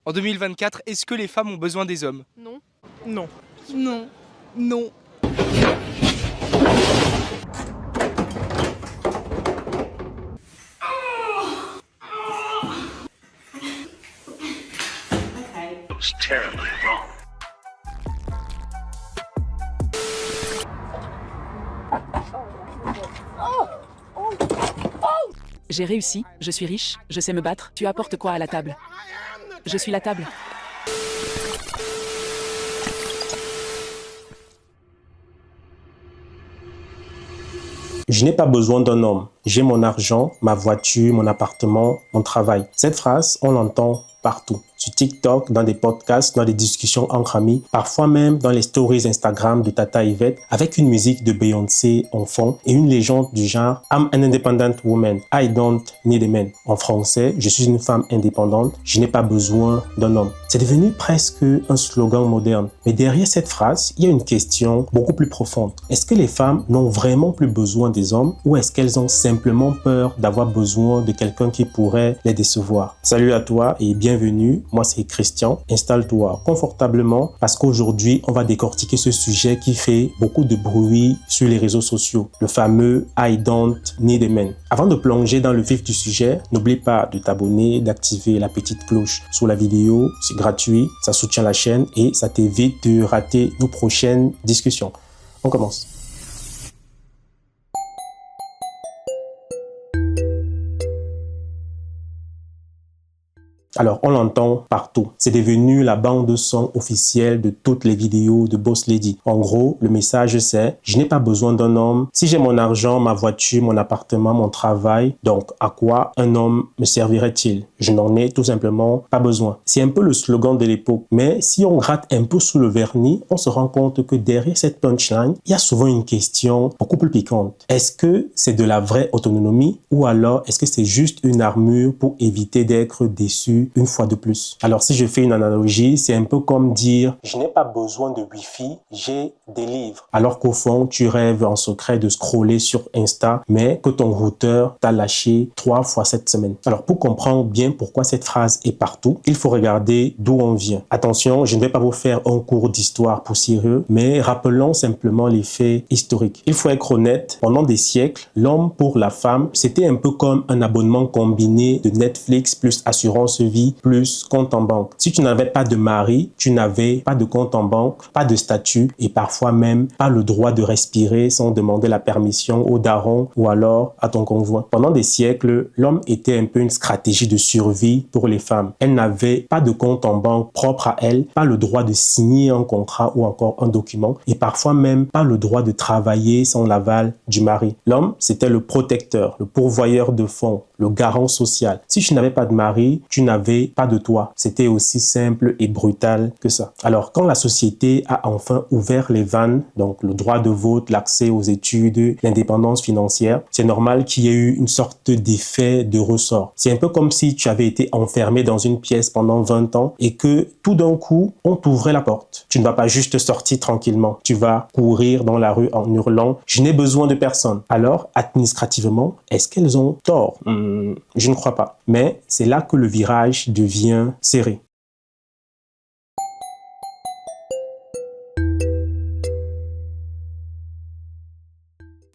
En 2024, est-ce que les femmes ont besoin des hommes? Non. Non. Non. Non. It's terribly wrong. J'ai réussi, je suis riche, je sais me battre. Tu apportes quoi à la table? Je suis la table. Je n'ai pas besoin d'un homme. J'ai mon argent, ma voiture, mon appartement, mon travail. Cette phrase, on l'entend partout. Sur TikTok, dans des podcasts, dans des discussions entre amis, parfois même dans les stories Instagram de Tata Yvette, avec une musique de Beyoncé en fond et une légende du genre « I'm an independent woman, I don't need a man ». En français, je suis une femme indépendante, je n'ai pas besoin d'un homme. C'est devenu presque un slogan moderne. Mais derrière cette phrase, il y a une question beaucoup plus profonde. Est-ce que les femmes n'ont vraiment plus besoin des hommes ou est-ce qu'elles ont simplement peur d'avoir besoin de quelqu'un qui pourrait les décevoir? Salut à toi et bienvenue. Moi, c'est Christian. Installe-toi confortablement parce qu'aujourd'hui, on va décortiquer ce sujet qui fait beaucoup de bruit sur les réseaux sociaux, le fameux « I don't need a man ». Avant de plonger dans le vif du sujet, n'oublie pas de t'abonner, d'activer la petite cloche sous la vidéo. C'est gratuit, ça soutient la chaîne et ça t'évite de rater nos prochaines discussions. On commence. Alors, on l'entend partout. C'est devenu la bande son officielle de toutes les vidéos de Boss Lady. En gros, le message c'est « Je n'ai pas besoin d'un homme. Si j'ai mon argent, ma voiture, mon appartement, mon travail, donc à quoi un homme me servirait-il? Je n'en ai tout simplement pas besoin. » C'est un peu le slogan de l'époque. Mais si on gratte un peu sous le vernis, on se rend compte que derrière cette punchline, il y a souvent une question beaucoup plus piquante. Est-ce que c'est de la vraie autonomie ou alors est-ce que c'est juste une armure pour éviter d'être déçu une fois de plus? Alors si je fais une analogie, c'est un peu comme dire « Je n'ai pas besoin de Wi-Fi, j'ai des livres ». Alors qu'au fond, tu rêves en secret de scroller sur Insta, mais que ton routeur t'a lâché 3 fois cette semaine. Alors pour comprendre bien pourquoi cette phrase est partout, il faut regarder d'où on vient. Attention, je ne vais pas vous faire un cours d'histoire poussiéreux, mais rappelons simplement les faits historiques. Il faut être honnête, pendant des siècles, l'homme pour la femme, c'était un peu comme un abonnement combiné de Netflix plus assurance vie plus compte en banque. Si tu n'avais pas de mari, tu n'avais pas de compte en banque, pas de statut et parfois même pas le droit de respirer sans demander la permission au daron ou alors à ton conjoint. Pendant des siècles, l'homme était un peu une stratégie de survie pour les femmes. Elle n'avait pas de compte en banque propre à elle, pas le droit de signer un contrat ou encore un document et parfois même pas le droit de travailler sans l'aval du mari. L'homme, c'était le protecteur, le pourvoyeur de fonds, le garant social. Si tu n'avais pas de mari, tu n'avais pas de toi. C'était aussi simple et brutal que ça. Alors, quand la société a enfin ouvert les vannes, donc le droit de vote, l'accès aux études, l'indépendance financière, c'est normal qu'il y ait eu une sorte d'effet de ressort. C'est un peu comme si tu avais été enfermé dans une pièce pendant 20 ans et que tout d'un coup, on t'ouvrait la porte. Tu ne vas pas juste sortir tranquillement. Tu vas courir dans la rue en hurlant « Je n'ai besoin de personne ». Alors, administrativement, est-ce qu'elles ont tort? Je ne crois pas. Mais c'est là que le virage devient serré.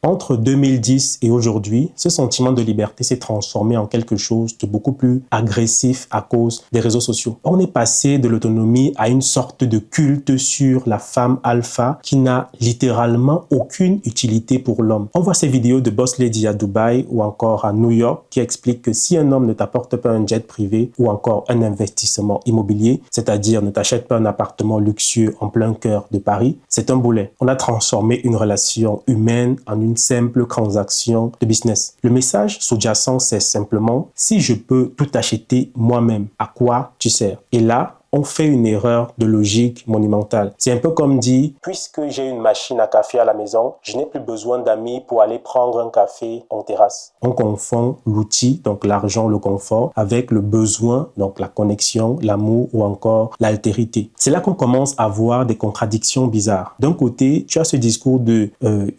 Entre 2010 et aujourd'hui, ce sentiment de liberté s'est transformé en quelque chose de beaucoup plus agressif à cause des réseaux sociaux. On est passé de l'autonomie à une sorte de culte sur la femme alpha qui n'a littéralement aucune utilité pour l'homme. On voit ces vidéos de Boss Lady à Dubaï ou encore à New York qui expliquent que si un homme ne t'apporte pas un jet privé ou encore un investissement immobilier, c'est-à-dire ne t'achète pas un appartement luxueux en plein cœur de Paris, c'est un boulet. On a transformé une relation humaine en une simple transaction de business. Le message sous-jacent, c'est simplement « Si je peux tout acheter moi-même, à quoi tu sers ?» Et là, on fait une erreur de logique monumentale. C'est un peu comme dire, puisque j'ai une machine à café à la maison, je n'ai plus besoin d'amis pour aller prendre un café en terrasse. On confond l'outil, donc l'argent, le confort, avec le besoin, donc la connexion, l'amour ou encore l'altérité. C'est là qu'on commence à voir des contradictions bizarres. D'un côté, tu as ce discours de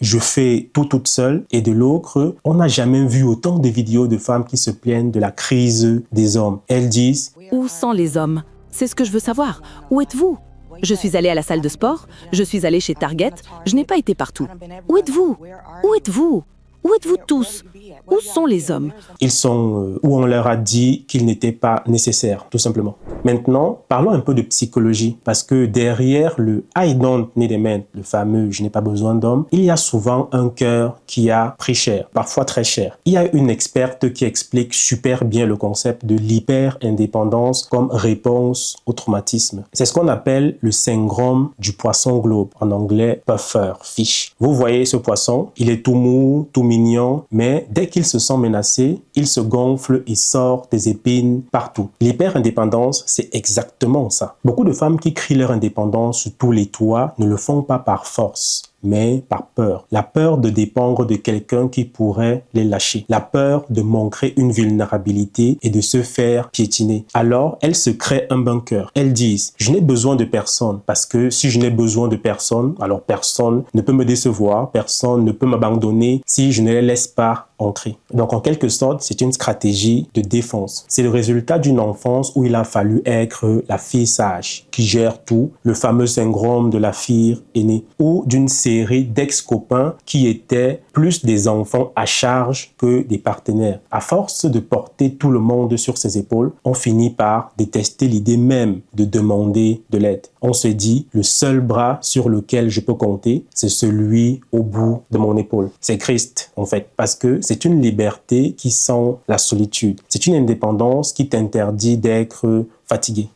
je fais tout toute seule, et de l'autre, on n'a jamais vu autant de vidéos de femmes qui se plaignent de la crise des hommes. Elles disent, Où sont les hommes? C'est ce que je veux savoir. Où êtes-vous? Je suis allée à la salle de sport, je suis allée chez Target, je n'ai pas été partout. Où êtes-vous? Où êtes-vous? Où êtes-vous tous? Où sont les hommes? Ils sont où on leur a dit qu'ils n'étaient pas nécessaires, tout simplement. Maintenant, parlons un peu de psychologie, parce que derrière le I don't need a man, le fameux je n'ai pas besoin d'homme, il y a souvent un cœur qui a pris cher, parfois très cher. Il y a une experte qui explique super bien le concept de l'hyper-indépendance comme réponse au traumatisme. C'est ce qu'on appelle le syndrome du poisson globe, en anglais puffer fish. Vous voyez ce poisson, il est tout mou, tout mignon, mais dès qu'il se sent menacé, il se gonfle et sort des épines partout. L'hyper-indépendance, c'est exactement ça. Beaucoup de femmes qui crient leur indépendance sur tous les toits ne le font pas par force, mais par peur. La peur de dépendre de quelqu'un qui pourrait les lâcher. La peur de montrer une vulnérabilité et de se faire piétiner. Alors, elles se créent un bunker. Elles disent, je n'ai besoin de personne parce que si je n'ai besoin de personne, alors personne ne peut me décevoir, personne ne peut m'abandonner si je ne les laisse pas entrer. Donc, en quelque sorte, c'est une stratégie de défense. C'est le résultat d'une enfance où il a fallu être la fille sage, qui gère tout, le fameux syndrome de la fille aînée, ou d'une série d'ex-copains qui étaient plus des enfants à charge que des partenaires. À force de porter tout le monde sur ses épaules, on finit par détester l'idée même de demander de l'aide. On se dit, le seul bras sur lequel je peux compter, c'est celui au bout de mon épaule. C'est Christ, en fait, parce que c'est une liberté qui sent la solitude. C'est une indépendance qui t'interdit d'être fatigué.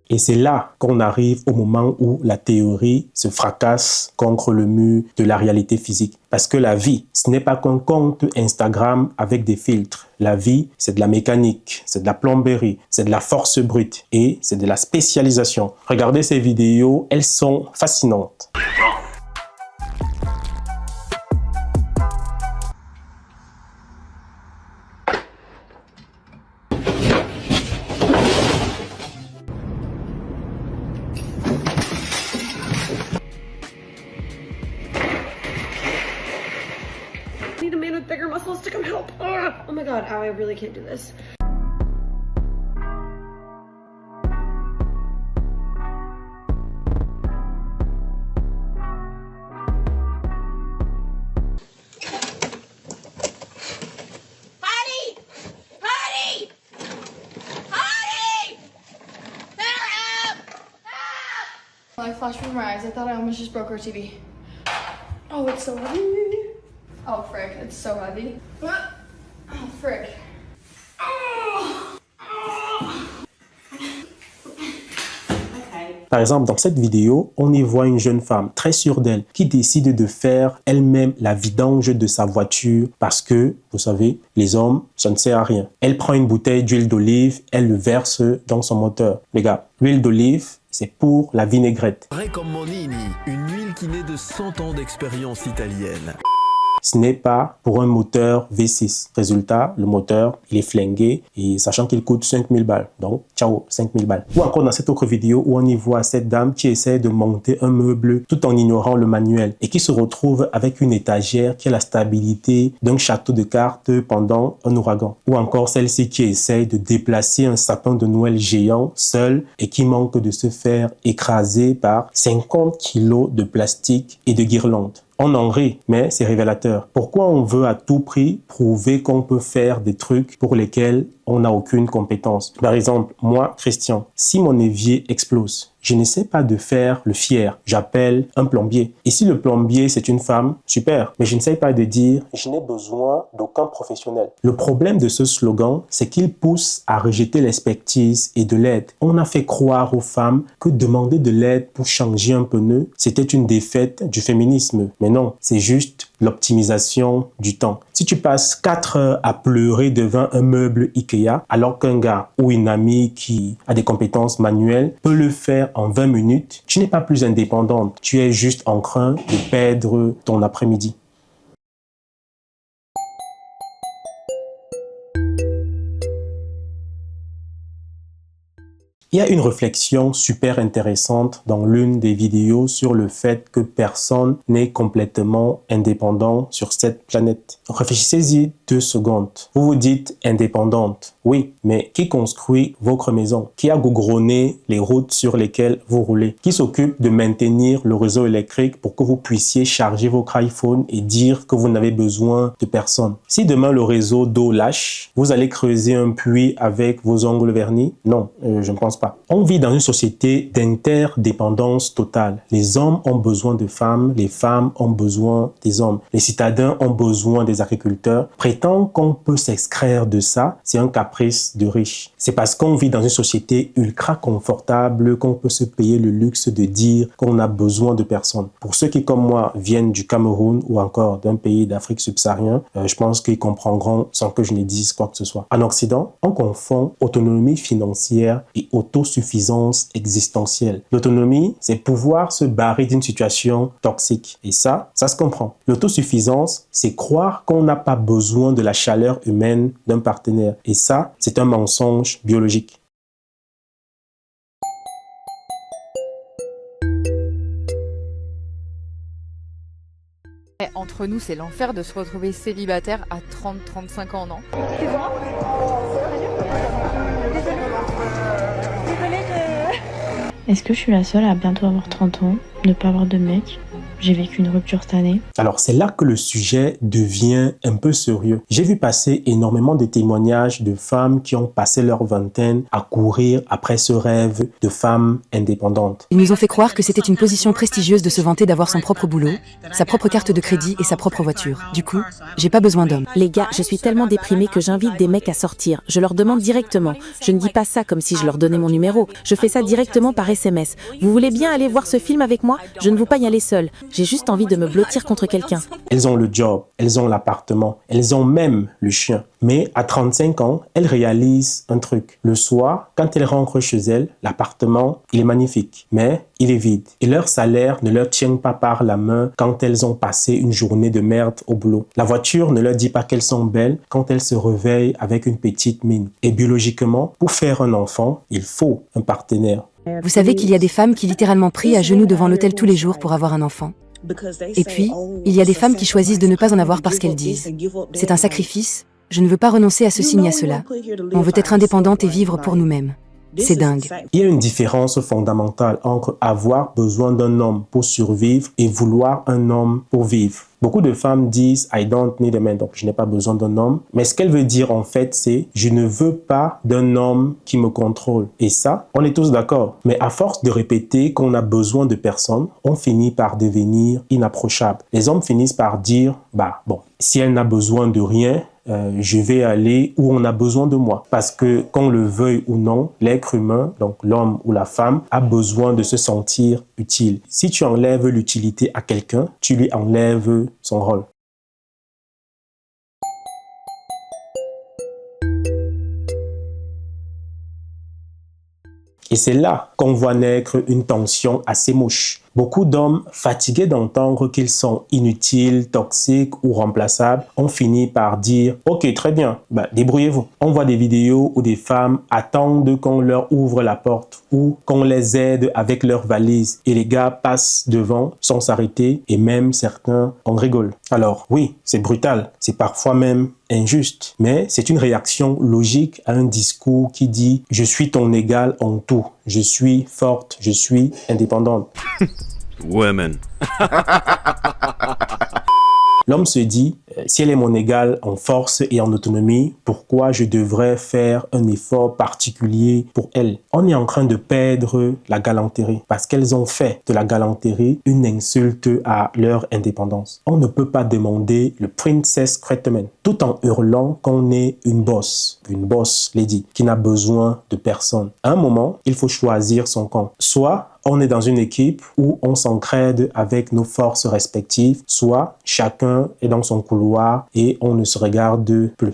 Et c'est là qu'on arrive au moment où la théorie se fracasse contre le mur de la réalité physique. Parce que la vie, ce n'est pas qu'un compte Instagram avec des filtres. La vie, c'est de la mécanique, c'est de la plomberie, c'est de la force brute et c'est de la spécialisation. Regardez ces vidéos, elles sont fascinantes. Need a man with bigger muscles to come help. Ugh. Oh my god, I really can't do this. Honey! Honey! Honey! Help! I flashed before my eyes. I thought I almost just broke our TV. Oh, it's so heavy. Oh, frick, it's so heavy. Oh, frick. Par exemple, dans cette vidéo, on y voit une jeune femme très sûre d'elle qui décide de faire elle-même la vidange de sa voiture parce que, vous savez, les hommes, ça ne sert à rien. Elle prend une bouteille d'huile d'olive, elle le verse dans son moteur. Les gars, l'huile d'olive, c'est pour la vinaigrette. Vrai comme Monini, une huile qui naît de 100 ans d'expérience italienne. Ce n'est pas pour un moteur V6. Résultat, le moteur, il est flingué et sachant qu'il coûte 5000 balles. Donc, ciao, 5000 balles. Ou encore dans cette autre vidéo où on y voit cette dame qui essaie de monter un meuble tout en ignorant le manuel et qui se retrouve avec une étagère qui a la stabilité d'un château de cartes pendant un ouragan. Ou encore celle-ci qui essaie de déplacer un sapin de Noël géant seul et qui manque de se faire écraser par 50 kilos de plastique et de guirlandes. On en rit, mais c'est révélateur. Pourquoi on veut à tout prix prouver qu'on peut faire des trucs pour lesquels on n'a aucune compétence? Par exemple, moi, Christian, si mon évier explose, je n'essaie pas de faire le fier. J'appelle un plombier. Et si le plombier, c'est une femme, super. Mais je n'essaie pas de dire « je n'ai besoin d'aucun professionnel ». Le problème de ce slogan, c'est qu'il pousse à rejeter l'expertise et de l'aide. On a fait croire aux femmes que demander de l'aide pour changer un pneu, c'était une défaite du féminisme. Mais non, c'est juste l'optimisation du temps. Si tu passes 4 heures à pleurer devant un meuble Ikea, alors qu'un gars ou une amie qui a des compétences manuelles peut le faire en 20 minutes, tu n'es pas plus indépendante. Tu es juste en train de perdre ton après-midi. Il y a une réflexion super intéressante dans l'une des vidéos sur le fait que personne n'est complètement indépendant sur cette planète. Réfléchissez-y 2 secondes. Vous vous dites indépendante. Oui, mais qui construit votre maison? Qui a goudronné les routes sur lesquelles vous roulez? Qui s'occupe de maintenir le réseau électrique pour que vous puissiez charger votre iPhone et dire que vous n'avez besoin de personne? Si demain le réseau d'eau lâche, vous allez creuser un puits avec vos ongles vernis? Non, je ne pense pas. On vit dans une société d'interdépendance totale. Les hommes ont besoin de femmes, les femmes ont besoin des hommes. Les citadins ont besoin des agriculteurs. Prétendre qu'on peut s'extraire de ça, c'est un caprice de riche. C'est parce qu'on vit dans une société ultra confortable qu'on peut se payer le luxe de dire qu'on a besoin de personne. Pour ceux qui, comme moi, viennent du Cameroun ou encore d'un pays d'Afrique subsaharienne, je pense qu'ils comprendront sans que je ne dise quoi que ce soit. En Occident, on confond autonomie financière et autosuffisance existentielle. L'autonomie, c'est pouvoir se barrer d'une situation toxique. Et ça se comprend. L'autosuffisance, c'est croire qu'on n'a pas besoin de la chaleur humaine d'un partenaire. Et ça, c'est un mensonge biologique. Entre nous, c'est l'enfer de se retrouver célibataire à 30-35 ans, non? Est-ce que je suis la seule à bientôt avoir 30 ans, ne pas avoir de mec? J'ai vécu une rupture cette année. Alors, c'est là que le sujet devient un peu sérieux. J'ai vu passer énormément de témoignages de femmes qui ont passé leur vingtaine à courir après ce rêve de femmes indépendantes. Ils nous ont fait croire que c'était une position prestigieuse de se vanter d'avoir son propre boulot, sa propre carte de crédit et sa propre voiture. Du coup, j'ai pas besoin d'hommes. Les gars, je suis tellement déprimée que j'invite des mecs à sortir. Je leur demande directement. Je ne dis pas ça comme si je leur donnais mon numéro. Je fais ça directement par SMS. Vous voulez bien aller voir ce film avec moi? Je ne veux pas y aller seule. J'ai juste envie de me blottir contre quelqu'un. Elles ont le job, elles ont l'appartement, elles ont même le chien. Mais à 35 ans, elles réalisent un truc. Le soir, quand elles rentrent chez elles, l'appartement, il est magnifique, mais il est vide. Et leur salaire ne leur tient pas par la main quand elles ont passé une journée de merde au boulot. La voiture ne leur dit pas qu'elles sont belles quand elles se réveillent avec une petite mine. Et biologiquement, pour faire un enfant, il faut un partenaire. Vous savez qu'il y a des femmes qui littéralement prient à genoux devant l'autel tous les jours pour avoir un enfant. Et puis, il y a des femmes qui choisissent de ne pas en avoir parce qu'elles disent « C'est un sacrifice, je ne veux pas renoncer à ceci ni à cela. On veut être indépendante et vivre pour nous-mêmes. » C'est dingue. Il y a une différence fondamentale entre avoir besoin d'un homme pour survivre et vouloir un homme pour vivre. Beaucoup de femmes disent « I don't need a man », donc je n'ai pas besoin d'un homme. Mais ce qu'elle veut dire en fait, c'est « je ne veux pas d'un homme qui me contrôle ». Et ça, on est tous d'accord. Mais à force de répéter qu'on a besoin de personne, on finit par devenir inapprochable. Les hommes finissent par dire « bah bon, si elle n'a besoin de rien, je vais aller où on a besoin de moi. » Parce que, qu'on le veuille ou non, l'être humain, donc l'homme ou la femme, a besoin de se sentir utile. Si tu enlèves l'utilité à quelqu'un, tu lui enlèves son rôle. Et c'est là qu'on voit naître une tension assez moche. Beaucoup d'hommes, fatigués d'entendre qu'ils sont inutiles, toxiques ou remplaçables, ont fini par dire « Ok, très bien, débrouillez-vous ». On voit des vidéos où des femmes attendent qu'on leur ouvre la porte ou qu'on les aide avec leurs valises et les gars passent devant sans s'arrêter et même certains en rigolent. Alors oui, c'est brutal, c'est parfois même injuste, mais c'est une réaction logique à un discours qui dit « Je suis ton égal en tout, je suis forte, je suis indépendante ». Women. L'homme se dit, si elle est mon égale en force et en autonomie, pourquoi je devrais faire un effort particulier pour elle? On est en train de perdre la galanterie parce qu'elles ont fait de la galanterie une insulte à leur indépendance. On ne peut pas demander le princess treatment tout en hurlant qu'on est une boss lady qui n'a besoin de personne. À un moment, il faut choisir son camp. Soit on est dans une équipe où on s'entraide avec nos forces respectives, soit chacun est dans son couloir et on ne se regarde plus.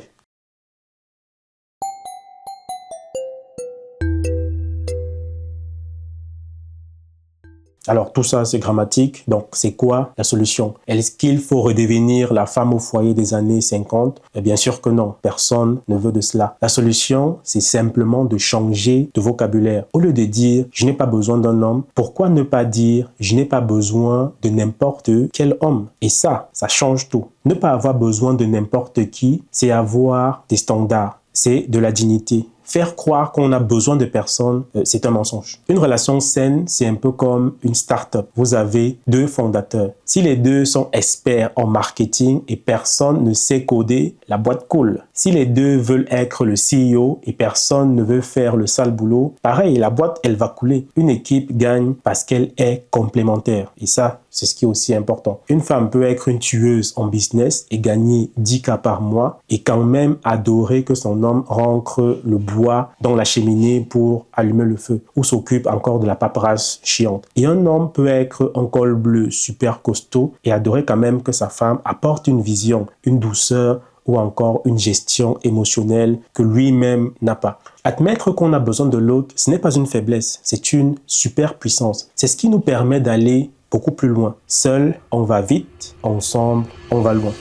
Alors tout ça, c'est grammatique. Donc, c'est quoi la solution? Est-ce qu'il faut redevenir la femme au foyer des années 50? Bien sûr que non. Personne ne veut de cela. La solution, c'est simplement de changer de vocabulaire. Au lieu de dire « je n'ai pas besoin d'un homme », pourquoi ne pas dire « je n'ai pas besoin de n'importe quel homme ». Et ça change tout. Ne pas avoir besoin de n'importe qui, c'est avoir des standards. C'est de la dignité. Faire croire qu'on a besoin de personnes, c'est un mensonge. Une relation saine, c'est un peu comme une start-up. Vous avez 2 fondateurs. Si les 2 sont experts en marketing et personne ne sait coder, la boîte coule. Si les 2 veulent être le CEO et personne ne veut faire le sale boulot, pareil, la boîte, elle va couler. Une équipe gagne parce qu'elle est complémentaire. Et ça, c'est ce qui est aussi important. Une femme peut être une tueuse en business et gagner 10K par mois et quand même adorer que son homme rentre le bois dans la cheminée pour allumer le feu ou s'occupe encore de la paperasse chiante. Et un homme peut être un col bleu super costaud et adorer quand même que sa femme apporte une vision, une douceur ou encore une gestion émotionnelle que lui-même n'a pas. Admettre qu'on a besoin de l'autre, ce n'est pas une faiblesse, c'est une super puissance. C'est ce qui nous permet d'aller beaucoup plus loin. Seul, on va vite, ensemble, on va loin.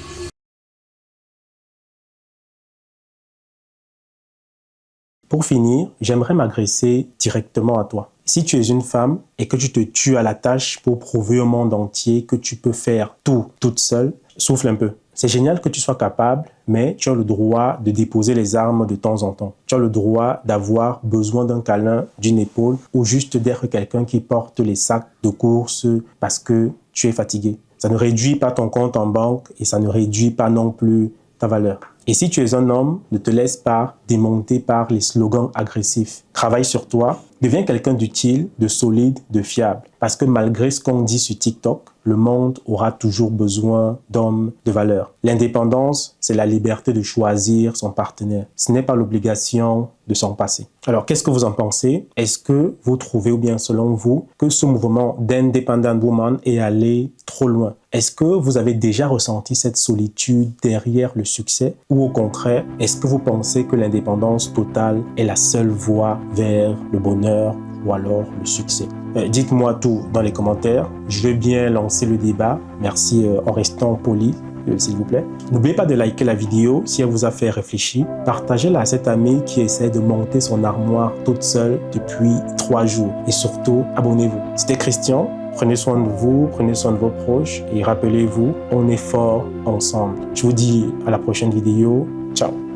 Pour finir, j'aimerais m'adresser directement à toi. Si tu es une femme et que tu te tues à la tâche pour prouver au monde entier que tu peux faire tout toute seule, souffle un peu. C'est génial que tu sois capable, mais tu as le droit de déposer les armes de temps en temps. Tu as le droit d'avoir besoin d'un câlin, d'une épaule ou juste d'être quelqu'un qui porte les sacs de course parce que tu es fatigué. Ça ne réduit pas ton compte en banque et ça ne réduit pas non plus ta valeur. Et si tu es un homme, ne te laisse pas démonter par les slogans agressifs. Travaille sur toi, deviens quelqu'un d'utile, de solide, de fiable. Parce que malgré ce qu'on dit sur TikTok, le monde aura toujours besoin d'hommes de valeur. L'indépendance, c'est la liberté de choisir son partenaire. Ce n'est pas l'obligation de s'en passer. Alors, qu'est-ce que vous en pensez? Est-ce que vous trouvez, ou bien selon vous, que ce mouvement d'Independent Woman est allé trop loin? Est-ce que vous avez déjà ressenti cette solitude derrière le succès? Ou au contraire, est-ce que vous pensez que l'indépendance totale est la seule voie vers le bonheur ou alors le succès? Dites-moi tout dans les commentaires. Je vais bien lancer le débat. Merci en restant poli, s'il vous plaît. N'oubliez pas de liker la vidéo si elle vous a fait réfléchir. Partagez-la à cette amie qui essaie de monter son armoire toute seule depuis 3 jours. Et surtout, abonnez-vous. C'était Christian. Prenez soin de vous, prenez soin de vos proches et rappelez-vous, on est fort ensemble. Je vous dis à la prochaine vidéo. Ciao.